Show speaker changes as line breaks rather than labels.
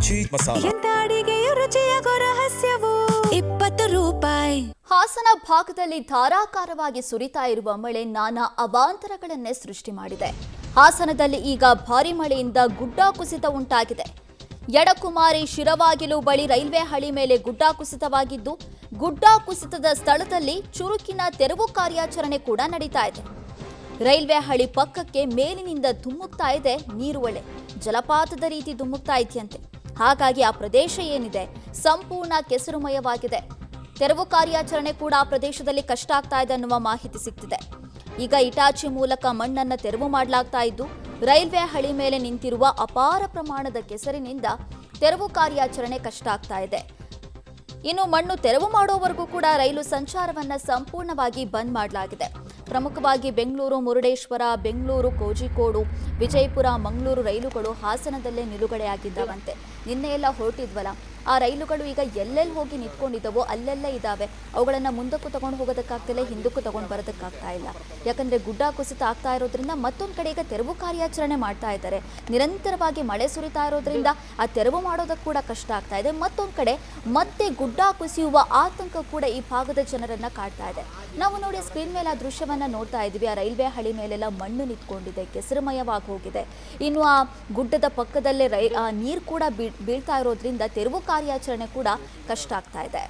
Cheat masala.
ಎಂತ ಅಡಿಗೆಯ ರುಚಿಯಾಗೋ ರಹಸ್ಯವು 20 ರೂಪಾಯಿ.
ಹಾಸನ ಭಾಗದಲ್ಲಿ ಧಾರಾಕಾರವಾಗಿ ಸುರಿತಾ ಇರುವ ಮಳೆ ನಾನಾ ಅವಾಂತರಗಳನ್ನೇ ಸೃಷ್ಟಿ ಮಾಡಿದೆ. ಹಾಸನದಲ್ಲಿ ಈಗ ಭಾರಿ ಮಳೆಯಿಂದ ಗುಡ್ಡ ಕುಸಿತ ಉಂಟಾಗಿದೆ. ಯಡಕುಮಾರಿ ಶಿರವಾಗಿಲು ಬಳಿ ರೈಲ್ವೆ ಹಳಿ ಮೇಲೆ ಗುಡ್ಡ ಕುಸಿತವಾಗಿದ್ದು, ಗುಡ್ಡ ಕುಸಿತದ ಸ್ಥಳದಲ್ಲಿ ಚುರುಕಿನ ತೆರವು ಕಾರ್ಯಾಚರಣೆ ಕೂಡ ನಡೀತಾ ಇದೆ. ರೈಲ್ವೆ ಹಳಿ ಪಕ್ಕಕ್ಕೆ ಮೇಲಿನಿಂದ ಧುಮ್ಮುಕ್ತಾ ಇದೆ ನೀರುವಳೆ, ಜಲಪಾತದ ರೀತಿ ಧುಮ್ಮುಕ್ತಾ ಇದೆಯಂತೆ. ಹಾಗಾಗಿ ಆ ಪ್ರದೇಶ ಏನಿದೆ ಸಂಪೂರ್ಣ ಕೆಸರುಮಯವಾಗಿದೆ. ತೆರವು ಕಾರ್ಯಾಚರಣೆ ಕೂಡ ಆ ಪ್ರದೇಶದಲ್ಲಿ ಕಷ್ಟ ಆಗ್ತಾ ಇದೆ ಅನ್ನುವ ಮಾಹಿತಿ ಸಿಗ್ತಿದೆ. ಈಗ ಇಟಾಚಿ ಮೂಲಕ ಮಣ್ಣನ್ನು ತೆರವು ಮಾಡಲಾಗ್ತಾ ಇದ್ದು, ರೈಲ್ವೆ ಹಳಿ ಮೇಲೆ ನಿಂತಿರುವ ಅಪಾರ ಪ್ರಮಾಣದ ಕೆಸರಿನಿಂದ ತೆರವು ಕಾರ್ಯಾಚರಣೆ ಕಷ್ಟ ಆಗ್ತಾ ಇದೆ. ಇನ್ನು ಮಣ್ಣು ತೆರವು ಮಾಡೋವರೆಗೂ ಕೂಡ ರೈಲು ಸಂಚಾರವನ್ನು ಸಂಪೂರ್ಣವಾಗಿ ಬಂದ್ ಮಾಡಲಾಗಿದೆ. ಪ್ರಮುಖವಾಗಿ ಬೆಂಗಳೂರು ಮುರುಡೇಶ್ವರ, ಬೆಂಗಳೂರು ಕೋಜಿಕೋಡು, ವಿಜಯಪುರ, ಮಂಗಳೂರು ರೈಲುಗಳು ಹಾಸನದಲ್ಲೇ ನಿಲುಗಡೆಯಾಗಿದ್ದಾವಂತೆ. ನಿನ್ನೆ ಎಲ್ಲ ಹೊರಟಿದ್ವಲ್ಲ, ಆ ರೈಲುಗಳು ಈಗ ಎಲ್ಲೆಲ್ಲಿ ಹೋಗಿ ನಿಂತ್ಕೊಂಡಿದ್ದಾವೋ ಅಲ್ಲೆಲ್ಲೇ ಇದ್ದಾವೆ. ಅವುಗಳನ್ನು ಮುಂದಕ್ಕೂ ತಗೊಂಡು ಹೋಗೋದಕ್ಕಾಗ್ತಿಲ್ಲ, ಹಿಂದಕ್ಕೂ ತಗೊಂಡು ಬರೋದಕ್ಕಾಗ್ತಾ ಇಲ್ಲ. ಯಾಕಂದರೆ ಗುಡ್ಡ ಕುಸಿತ ಆಗ್ತಾ ಇರೋದ್ರಿಂದ ಮತ್ತೊಂದು ಕಡೆ ಈಗ ತೆರವು ಕಾರ್ಯಾಚರಣೆ ಮಾಡ್ತಾ ಇದ್ದಾರೆ. ನಿರಂತರವಾಗಿ ಮಳೆ ಸುರಿತಾ ಇರೋದ್ರಿಂದ ಆ ತೆರವು ಮಾಡೋದಕ್ಕೆ ಕೂಡ ಕಷ್ಟ ಆಗ್ತಾ ಇದೆ. ಮತ್ತೊಂದು ಕಡೆ ಮತ್ತೆ ಗುಡ್ಡ ಕುಸಿಯುವ ಆತಂಕ ಕೂಡ ಈ ಭಾಗದ ಜನರನ್ನ ಕಾಡ್ತಾ ಇದೆ. ನಾವು ನೋಡಿ ಸ್ಕ್ರೀನ್ ಮೇಲೆ ಆ ದೃಶ್ಯವನ್ನ ನೋಡ್ತಾ ಇದ್ವಿ. ಆ ರೈಲ್ವೆ ಹಳಿ ಮೇಲೆಲ್ಲ ಮಣ್ಣು ನಿಂತ್ಕೊಂಡಿದೆ, ಕೆಸರುಮಯವಾಗಿ ಹೋಗಿದೆ. ಇನ್ನು ಆ ಗುಡ್ಡದ ಪಕ್ಕದಲ್ಲೇ ನೀರು ಕೂಡ ಬೀಳ್ತಾ ಇರೋದ್ರಿಂದ ತೆರವು ಕಾರ್ಯಾಚರಣೆ ಕೂಡ ಕಷ್ಟ ಆಗ್ತಾ ಇದೆ.